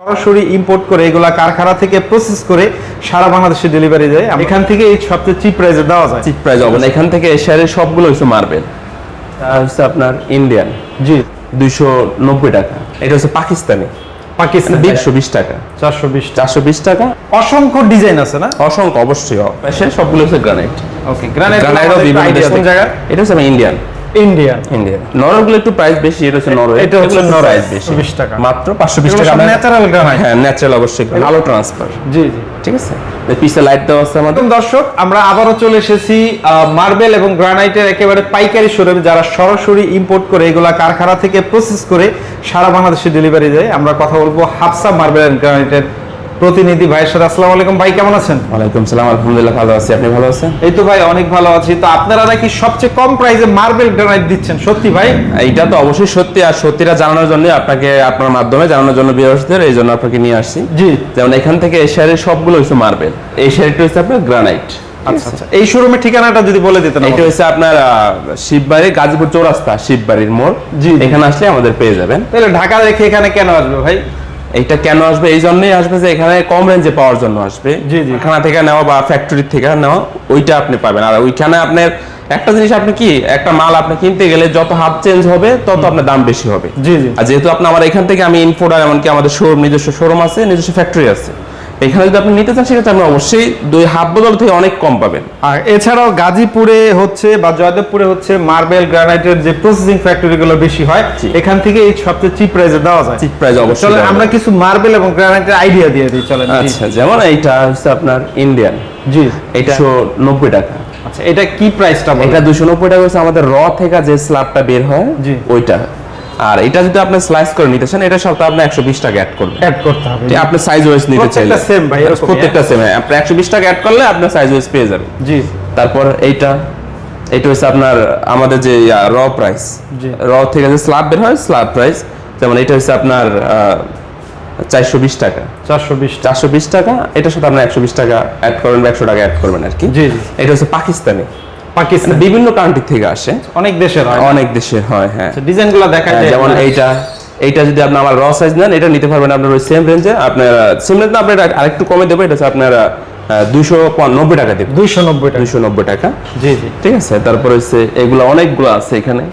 সরাসরি ইম্পোর্ট করে এগুলা কারখানা থেকে প্রসেস করে সারা বাংলাদেশে ডেলিভারি দেয়। এখান থেকে এই সবচেয়ে চিপ প্রাইসে দেওয়া যায়। চিপ প্রাইস হবে না, এখান থেকে এশিয়ার সবগুলো হচ্ছে মার্বেল। আর হচ্ছে আপনার ইন্ডিয়ান জি 290 টাকা। এটা হচ্ছে পাকিস্তানি 420 টাকা। 420 টাকা। অসংখ্য ডিজাইন আছে না? অসংখ্য, অবশ্যই এশিয়ার সবগুলো হচ্ছে গ্রানাইট। ওকে, গ্রানাইট কোন জায়গা? এটা হচ্ছে ইন্ডিয়ান। নরওয়েগুলো একটু প্রাইস বেশি, এটা হচ্ছে নরওয়ে। এটা হচ্ছে প্রাইস বেশি 20 টাকা মাত্র 520 টাকা। Natural granite. হ্যাঁ ন্যাচারাল, অবশ্যই আলো ট্রান্সফার। জি জি ঠিক আছে। পিছে লাইট দেওয়া আছে আমাদের। দর্শক, আমরা আবারও চলে এসেছি মার্বেল এবং গ্রানাইটের একেবারে পাইকারি শোরুমে, যারা সরাসরি ইম্পোর্ট করে এগুলা কারখানা থেকে প্রসেস করে সারা বাংলাদেশে ডেলিভারি দেয়। আমরা কথা বলবো হাফসা মার্বেল এন্ড গ্রানাইটের প্রতিনিধি ভাইয়ের সাথে। আসসালামু আলাইকুম ভাই, কেমন আছেন? ওয়ালাইকুম সালাম, আলহামদুলিল্লাহ ভালো আছি। আপনি ভালো আছেন? এই তো ভাই অনেক ভালো আছি। তো আপনারা নাকি সবচেয়ে কম প্রাইসে মার্বেল গ্রানাইট দিচ্ছেন, সত্যি ভাই? এইটা তো অবশ্যই সত্যি, আর সত্যিটা জানানোর জন্য আপনাকে, আপনার মাধ্যমে জানানোর জন্য ভিউয়ার্সদের এই জন্য আপনাকে নিয়ে আসছি। জি, যেমন এখান থেকে এশিয়ার সবগুলো হচ্ছে মার্বেল, এই শাড়িটা হচ্ছে আপনার গ্রানাইট। আচ্ছা আচ্ছা, এই শোরুমের ঠিকানাটা যদি বলে দিতেন। এটা হচ্ছে আপনার শিববাড়ি, গাজীপুর চৌরাস্তা, শিববাড়ির মোড়। জি, এখানে আসলে আমাদের পেয়ে যাবেন। তাহলে ঢাকা রেখে এখানে কেন আসবে ভাই? এইটা কেন আসবে? এই জন্যই আসবে যে এখানে কম রেঞ্জে পাওয়ার জন্য আসবে। জি জি, কারখানা থেকে নেওয়া বা ফ্যাক্টরি থেকে নেওয়া ওইটা আপনি পাবেন। আর ওইখানে আপনার একটা জিনিস, আপনি কি একটা মাল আপনি কিনতে গেলে যত হাত চেঞ্জ হবে তত আপনার দাম বেশি হবে। জি জি। আর যেহেতু আপনি আমার এখান থেকে আমি ইনফোর্টার, এমনকি আমাদের শোরুম, নিজস্ব শোরুম আছে, নিজস্ব ফ্যাক্টরি আছে, এখানে যদি আপনি নিতে চান সেক্ষেত্রে আপনি অবশ্যই দুই হাত বদল থেকে অনেক কম পাবেন। আর এছাড়াও গাজীপুরে হচ্ছে বা জয়দেবপুরে হচ্ছে মার্বেল গ্রানাইটের যে প্রসেসিং ফ্যাক্টরিগুলো বেশি হয়, এখান থেকে এই সবচেয়ে চিপ প্রাইসে দেওয়া যায়। চিপ প্রাইস অবশ্যই। চলেন আমরা কিছু মার্বেল এবং গ্রানাইটের আইডিয়া দিয়ে দিই, চলেন। আচ্ছা, যেমন এইটা হচ্ছে আপনার ইন্ডিয়ান। জি, এটা 290 টাকা। আচ্ছা, এটা কি প্রাইসটা? এটা 290 টাকা হচ্ছে আমাদের র থেকে যে স্ল্যাবটা বের হয় ওইটা। আর এটা যদি আপনি স্লাইস করে নিতে চান, এটা সাথে আপনি 120 টাকা অ্যাড করবেন। অ্যাড করতে হবে। আপনি সাইজ ওয়াইজ নিতে চাইলে প্রত্যেকটা সেম ভাই, প্রত্যেকটা সেম। আপনি 120 টাকা অ্যাড করলে আপনি সাইজ ওয়াইজ পেয়ে যাবেন। জি। তারপর এটা হচ্ছে আপনার আমাদের যে র প্রাইস, র থেকে যে স্ল্যাব বের হয় স্ল্যাব প্রাইস। যেমন এটা হচ্ছে আপনার 420 টাকা। 420 টাকা। এটার সাথে আপনি 120 টাকা অ্যাড করবেন বা 100 টাকা অ্যাড করবেন আর কি। জি। এটা হচ্ছে পাকিস্তানি। পাকিস্তান বিভিন্ন কান্ট্রি থেকে আসে, অনেক দেশের হয়। অনেক দেশের হয়। হ্যাঁ, ডিজাইনগুলো দেখা যায়। যেমন এইটা যদি আপনি আমার র সাইজ নেন, এটা নিতে পারবেন আপনার ওই সেম রেঞ্জে। আপনার সেম রেঞ্জে আপনার আরেকটু কমে দেবো। এটা হচ্ছে আপনার 290 টাকা দেব। 290 টাকা। জি জি, ঠিক আছে। তারপর হচ্ছে এগুলো অনেকগুলো আছে এখানে,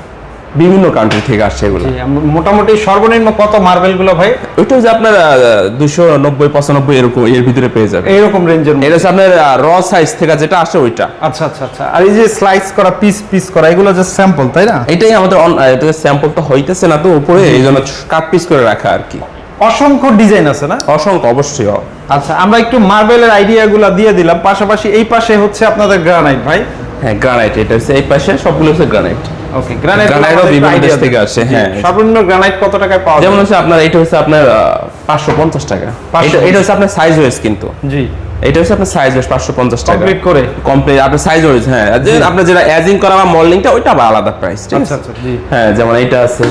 বিভিন্ন কান্ট্রি থেকে আসছে এগুলো। মোটামুটি সর্বনিম্ন কত মার্বেল গুলো ভাই? ওইটা হচ্ছে আপনার 290 95 এরকম, এর ভিতরে পেয়ে যাবে এরকম রেঞ্জের। এটা হচ্ছে আপনার র সাইজ থেকে যেটা আসে ওইটা। আচ্ছা আচ্ছা আচ্ছা। আর এই যে স্লাইস করা পিস করা, এগুলো যে স্যাম্পল, তাই না? এটাই আমাদের এটা স্যাম্পল তো হইতেছে না তো উপরে, এইজন্য কাট পিস করে রাখা আর কি। অসংখ্য ডিজাইন আছে না? অসংখ্য, অবশ্যই। আচ্ছা, আমরা একটু মার্বেলের আইডিয়াগুলো দিয়ে দিলাম, পাশাপাশি এই পাশে হচ্ছে আপনাদের গ্রানাইট ভাই। হ্যাঁ, গ্রানাইট। এটা হচ্ছে এই পাশে সবগুলো হচ্ছে গ্রানাইট। ওকে, গ্রানাইটও বিভিন্ন দেশ থেকে আসে। হ্যাঁ, সর্বনিম্ন গ্রানাইট কত টাকায় পাওয়া যায়? যেমন হচ্ছে আপনার এটা হচ্ছে আপনার 550 টাকা। এটা হচ্ছে আপনার সাইজ ওয়াইজ কিন্তু। জি, এটা হচ্ছে আপনার সাইজ ওয়াইজ 550 টাকা কমপ্লিট আপনার সাইজ ওয়াইজ। হ্যাঁ, আপনার যেটা এজিং করা বা মল্ডিংটা ওইটা আবার আলাদা প্রাইস। ঠিক আছে। আচ্ছা জি। হ্যাঁ, যেমন এটা আছে,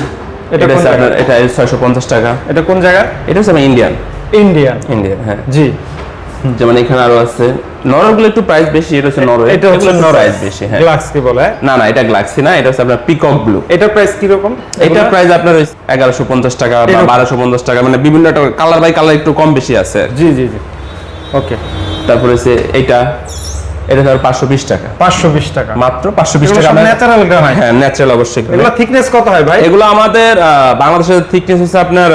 এটা হচ্ছে আপনার এটা 650 টাকা। এটা কোন জায়গা? এটা হচ্ছে আপনার ইন্ডিয়ান। হ্যাঁ জি। যেমন এখানে আরো আছে। নরওয়েগুলো একটু প্রাইস বেশি। এটা হচ্ছে নরওয়ে। এটা হচ্ছে প্রাইস বেশি। হ্যাঁ, গ্লাক্সি বলে না, এটা গ্লাক্সি না, এটা হচ্ছে আপনার পিকক ব্লু। এটা প্রাইস কি রকম? এটা প্রাইস আপনার 1150 টাকা বা 1250 টাকা, মানে বিভিন্ন কালার বাই কালার একটু কম বেশি আছে। জি জি জি। ওকে। তারপরে হচ্ছে এটা 520 টাকা। 520 টাকা মাত্র 520 টাকা। Natural granite. হ্যাঁ, ন্যাচারাল অবশ্যই। এগুলো থিকনেস কত হয় ভাই? এগুলো আমাদের বাংলাদেশের থিকনেস হচ্ছে আপনার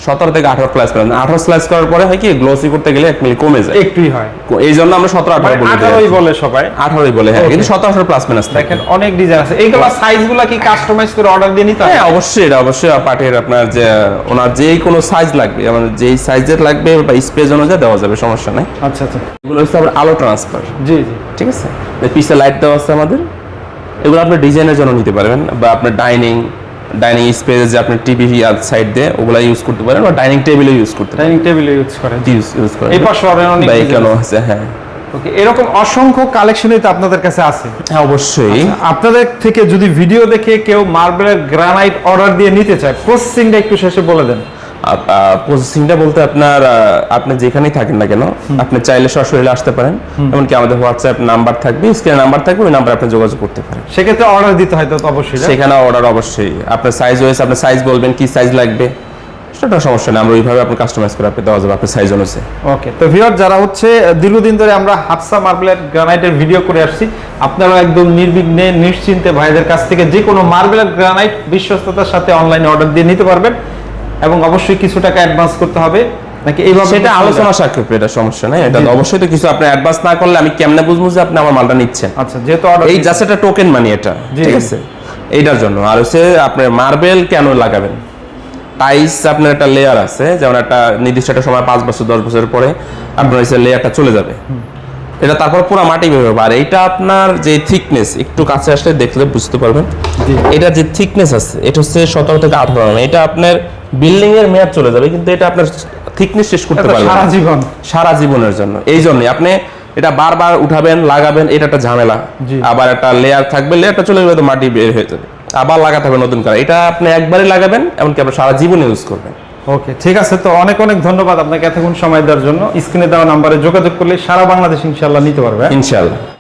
17 থেকে 18 স্লাইস করেন। 18 স্লাইস করার পরে হয় কি, গ্লোসি করতে গেলে 1 মিলি কমে যায়, একটুই হয়। এই জন্য আমরা 17 18 বলি। 18ই বলে সবাই, 18ই বলে। হ্যাঁ, কিন্তু 17 18 প্লাস মাইনাস থাকে। দেখেন অনেক ডিজাইন আছে। এইগুলো সাইজগুলো কি কাস্টমাইজ করে অর্ডার দিয়ে নিতে হয়? হ্যাঁ, অবশ্যই। এটা অবশ্যই পার্টির আপনার যে ওনার যেই কোনো সাইজ লাগবে, মানে যেই সাইজের লাগবে বা স্পেস অনুযায়ী দেওয়া যাবে, সমস্যা নাই। আচ্ছা আচ্ছা। এগুলো হচ্ছে আপনার আলো ট্রান্সফার। জি জি, ঠিক আছে। পিছে লাইট দেওয়া আছে আমাদের। এগুলো আপনি ডিজাইনের জন্য নিতে পারবেন, বা আপনার ডাইনিং স্পেস যে আপনি টিভি সাইড দিয়ে ওগুলা ইউজ করতে পারেন, বা ডাইনিং টেবিলে ইউজ করতে পারেন। ডাইনিং টেবিলে ইউজ করেন। এই পাশে অনেক কেন আছে। হ্যাঁ, ওকে, এরকম অসংখ্য কালেকশনই তো আপনাদের কাছে আছে। হ্যাঁ, অবশ্যই। আপনাদের থেকে যদি ভিডিও দেখে কেউ মার্বেলের গ্রানাইট অর্ডার দিয়ে নিতে চায়, প্রসেসিংটা একটু শেষে বলে দেন। প্রসেসিংটা বলতে আপনার আপনি যেখানেই থাকেন না কেন, আপনি চাইলে সরাসরি আসতে পারেন। এমনকি আমাদের হোয়াটসঅ্যাপ নাম্বার থাকবে, স্ক্রিনে নাম্বার থাকবে, ওই নাম্বারে আপনি যোগাযোগ করতে পারেন। সেক্ষেত্রে অর্ডার দিতে হয় তো অবশ্যই। সেখানে অর্ডার অবশ্যই আপনার সাইজ ওয়াইজ, আপনার সাইজ বলবেন কি সাইজ লাগবে, সেটা সমস্যা নেই, আমরা ওইভাবে আপনি কাস্টমাইজ করে আপনি দেওয়া যাবে আপনার সাইজ অনুযায়ী। ওকে, তো ভিউয়ার যারা হচ্ছে দীর্ঘদিন ধরে আমরা হাফসা মার্বেলের গ্রানাইটের ভিডিও করে আসছি, আপনারা একদম নির্বিঘ্নে নিশ্চিন্তে ভাইদের কাছ থেকে যে কোনো মার্বেলের গ্রানাইট বিশ্বস্ততার সাথে অনলাইনে অর্ডার দিয়ে নিতে পারবেন, এবং অবশ্যই কিছু টাকা অ্যাডভান্স করতে হবে নাকি এইভাবে? সেটা আলোচনা সাপেক্ষে, এটা সমস্যা নাই, এটা অবশ্যই তো কিছু আপনি অ্যাডভান্স না করলে আমি কেমনে বুঝবো যে আপনি আমার মালটা নিচ্ছেন? আচ্ছা, যেহেতু অর্ডার এই জাস্ট একটা টোকেন মানি এটা, ঠিক আছে, এইটার জন্য। আর হচ্ছে আপনার মার্বেল কেন লাগাবেন, টাইলস আপনার একটা লেয়ার আছে, যেমন একটা নির্দিষ্ট একটা সময় 5 বছর 10 বছরের পরে আপনার হচ্ছে লেয়ারটা চলে যাবে, এটা তারপর পুরো মাটি বের হবে। আর এইটা আপনার যে থিকনেস, একটু কাছে আসলে দেখলে বুঝতে পারবেন, এটা যে থিকনেস আছে এটা হচ্ছে 17 থেকে 18 mm। এটা আপনার বিল্ডিং এর মেয়াদ চলে যাবে, কিন্তু এটা আপনার থিকনেস শেষ করতে পারবেন সারা জীবন, সারা জীবনের জন্য। এই জন্যই আপনি এটা বারবার উঠাবেন, লাগাবেন, এটা একটা ঝামেলা। আবার একটা লেয়ার থাকবে, লেয়ারটা চলে যাবে তো মাটি বের হয়ে যাবে, আবার লাগাতে হবে নতুন করে। এটা আপনি একবারই লাগাবেন, এমনকি আপনি সারা জীবন ইউজ করবেন। ওকে, ঠিক আছে। তো অনেক অনেক ধন্যবাদ আপনাকে এতক্ষণ সময় দেওয়ার জন্য। স্ক্রিনে দেওয়া নাম্বারে যোগাযোগ করলে সারা বাংলাদেশ ইনশাআল্লাহ নিতে পারবে। ইনশাআল্লাহ।